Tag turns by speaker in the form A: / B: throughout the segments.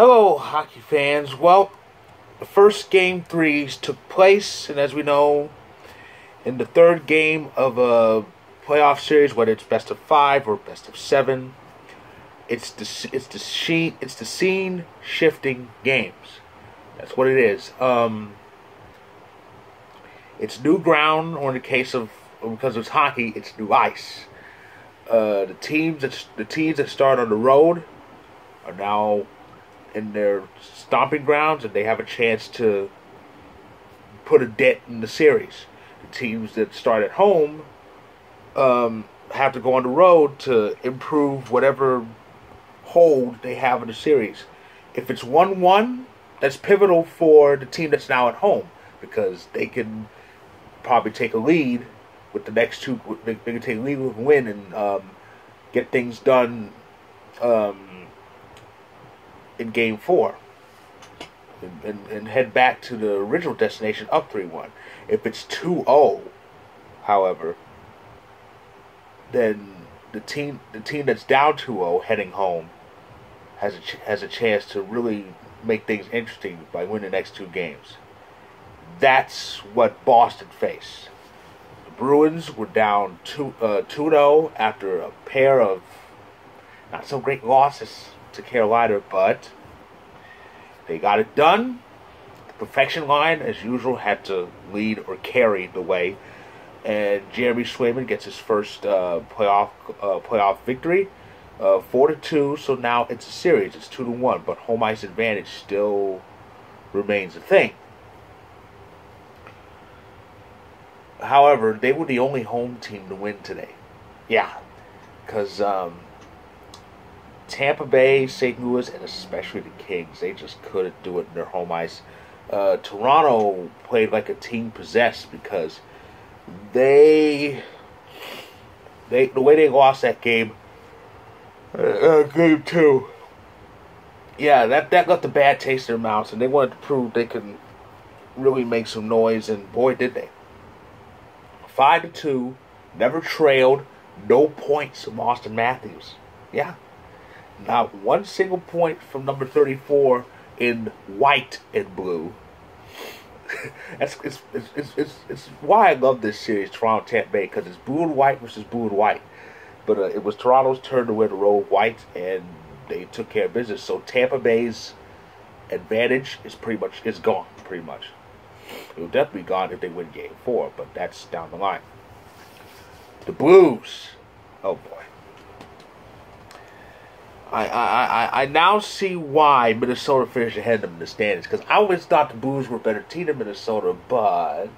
A: Hello, hockey fans. Well, the first game threes took place, and as we know, in the third game of a playoff series, whether it's best of 5 or best of 7, it's the scene shifting games. That's what it is. It's new ground, or in the case of because it's hockey, it's new ice. The teams that start on the road are now in their stomping grounds, and they have a chance to put a dent in the series. The teams that start at home have to go on the road to improve whatever hold they have in the series. If it's 1-1, that's pivotal for the team that's now at home, because they can probably take a lead with the next two. They can take a lead with a win and get things done in Game 4 and head back to the original destination up 3-1. If it's 2-0, however, then the team that's down 2-0 heading home has a chance to really make things interesting by winning the next 2 games. That's what Boston faced. The Bruins were down 2-0 after a pair of not so great losses to Carolina, but they got it done. The perfection line, as usual, had to lead or carry the way, and Jeremy Swayman gets his first playoff victory, 4-2. So now it's a series. It's 2-1, but home ice advantage still remains a thing. However, they were the only home team to win today. Yeah, because Tampa Bay, St. Louis, and especially the Kings, they just couldn't do it in their home ice. Toronto played like a team possessed, because the way they lost that game, game 2, yeah, that left a bad taste in their mouths, and they wanted to prove they could really make some noise, and boy, did they. 5-2, never trailed, no points from Austin Matthews. Yeah. Not one single point from number 34 in white and blue. It's why I love this series, Toronto Tampa Bay, because it's blue and white versus blue and white. But it was Toronto's turn to wear the road white, and they took care of business. So Tampa Bay's advantage is gone. Pretty much, it will definitely be gone if they win Game 4, but that's down the line. The Blues, oh boy. I now see why Minnesota finished ahead of them in the standings, because I always thought the Blues were a better team than Minnesota, but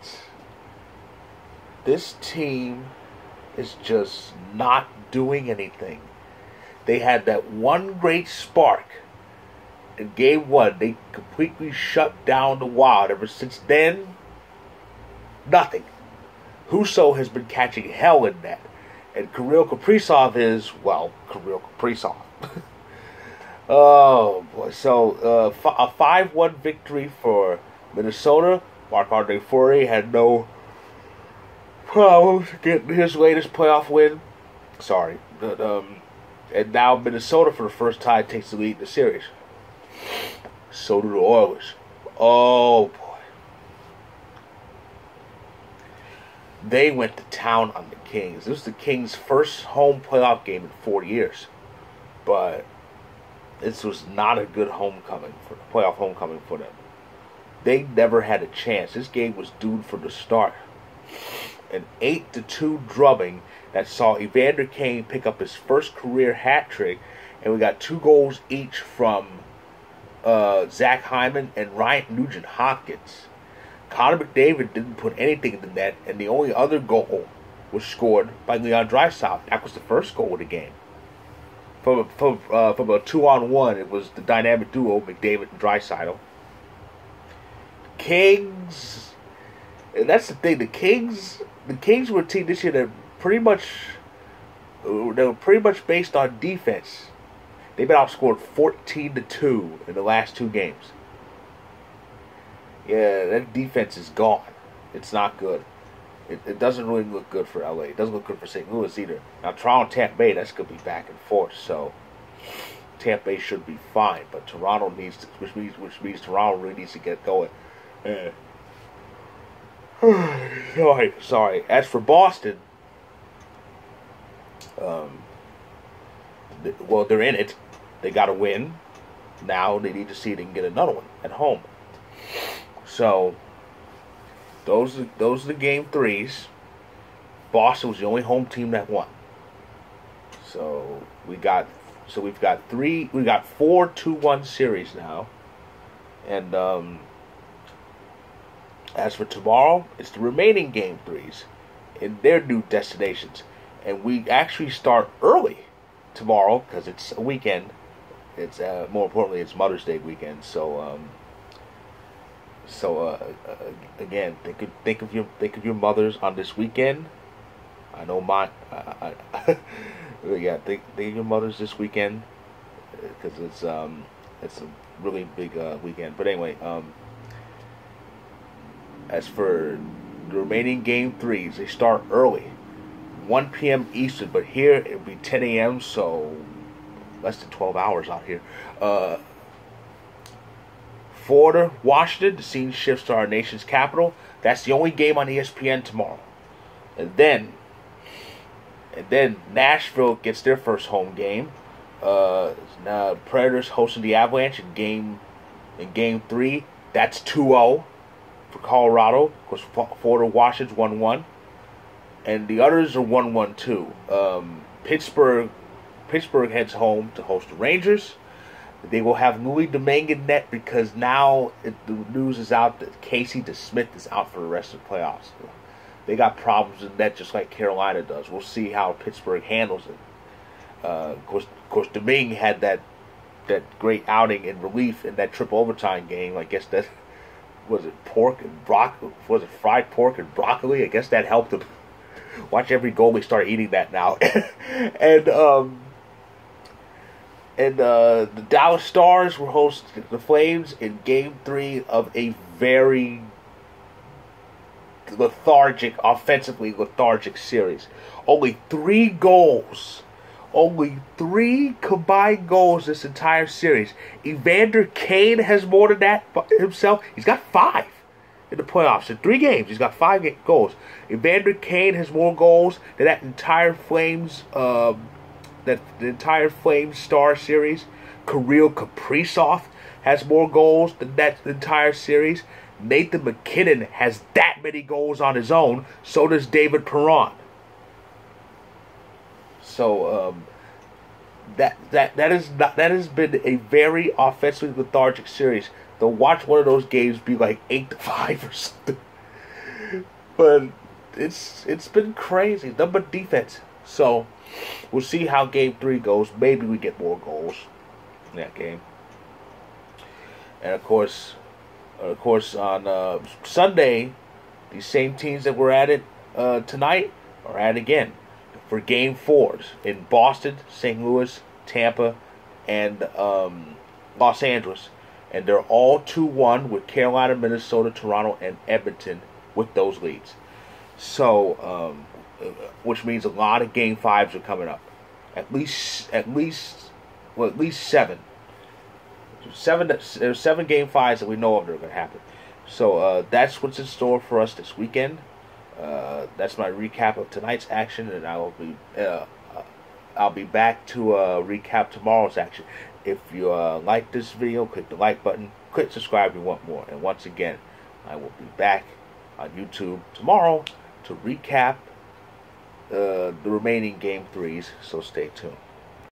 A: this team is just not doing anything. They had that one great spark in Game 1. They completely shut down the Wild. Ever since then, nothing. Husso has been catching hell in that. And Kirill Kaprizov is, well, Kirill Kaprizov. Oh boy! So a 5-1 victory for Minnesota. Marc-Andre Fleury had no problems getting his latest playoff win. Sorry, but and now Minnesota for the first time takes the lead in the series. So do the Oilers. Oh boy! They went to town on the Kings. This was the Kings' first home playoff game in 40 years. But this was not a good playoff homecoming for them. They never had a chance. This game was doomed from the start. An 8-2 drubbing that saw Evander Kane pick up his first career hat trick, and we got 2 goals each from Zach Hyman and Ryan Nugent-Hopkins. Connor McDavid didn't put anything in the net, and the only other goal was scored by Leon Draisaitl. That was the first goal of the game. From a 2-on-1, it was the dynamic duo McDavid and Draisaitl. Kings, and that's the thing. The Kings were a team this year that they were pretty much based on defense. They've been outscored 14-2 in the last 2 games. Yeah, that defense is gone. It's not good. It doesn't really look good for LA. It doesn't look good for St. Louis either. Now, Toronto, Tampa Bay, that's going to be back and forth. So, Tampa Bay should be fine, but Toronto needs to, which means Toronto really needs to get going. Sorry. As for Boston, well, they're in it. They got to win. Now they need to see if they can get another one at home. So those are the game threes. Boston was the only home team that won. So we've got 4 2-1 series now. And as for tomorrow, it's the remaining game threes in their new destinations. And we actually start early tomorrow because it's a weekend. It's more importantly, it's Mother's Day weekend. So again, think of your mothers on this weekend. I know mine. Yeah, think of your mothers this weekend because it's a really big weekend. But anyway, as for the remaining game threes, they start early, 1 p.m. Eastern. But here it'll be 10 a.m. So less than 12 hours out here. Florida, Washington, the scene shifts to our nation's capital. That's the only game on ESPN tomorrow. And then Nashville gets their first home game. Predators hosting the Avalanche in game 3. That's 2-0 for Colorado. Of course, Florida, Washington's 1-1. And the others are 1-1 too. Pittsburgh heads home to host the Rangers. They will have Louis Domingue in net because now the news is out that Casey DeSmith is out for the rest of the playoffs. They got problems in net just like Carolina does. We'll see how Pittsburgh handles it. Of course, Domingue had that great outing in relief in that triple overtime game. I guess that was it fried pork and broccoli. I guess that helped him. Watch every goalie start eating that now. And the Dallas Stars will host the Flames in Game 3 of a very offensively lethargic series. Only 3 goals. Only 3 combined goals this entire series. Evander Kane has more than that himself. He's got 5 in the playoffs. In 3 games, he's got 5 goals. Evander Kane has more goals than that entire Flames Star series. Kirill Kaprizov has more goals than that entire series. Nathan McKinnon has that many goals on his own. So does David Perron. So that has been a very offensively lethargic series. To watch one of those games be like 8-5 or something. But it's been crazy. Nothing but defense. So we'll see how Game 3 goes. Maybe we get more goals in that game. And of course, on Sunday, these same teams that were at it tonight are at it again for Game 4s in Boston, St. Louis, Tampa, and Los Angeles. And they're all 2-1 with Carolina, Minnesota, Toronto, and Edmonton with those leads. So, which means a lot of Game 5s are coming up. At least 7. There's 7 Game 5s that we know of that are going to happen. So that's what's in store for us this weekend. That's my recap of tonight's action, and I'll be back to recap tomorrow's action. If you like this video, click the like button. Click subscribe if you want more. And once again, I will be back on YouTube tomorrow to recap the remaining Game 3s. So stay tuned.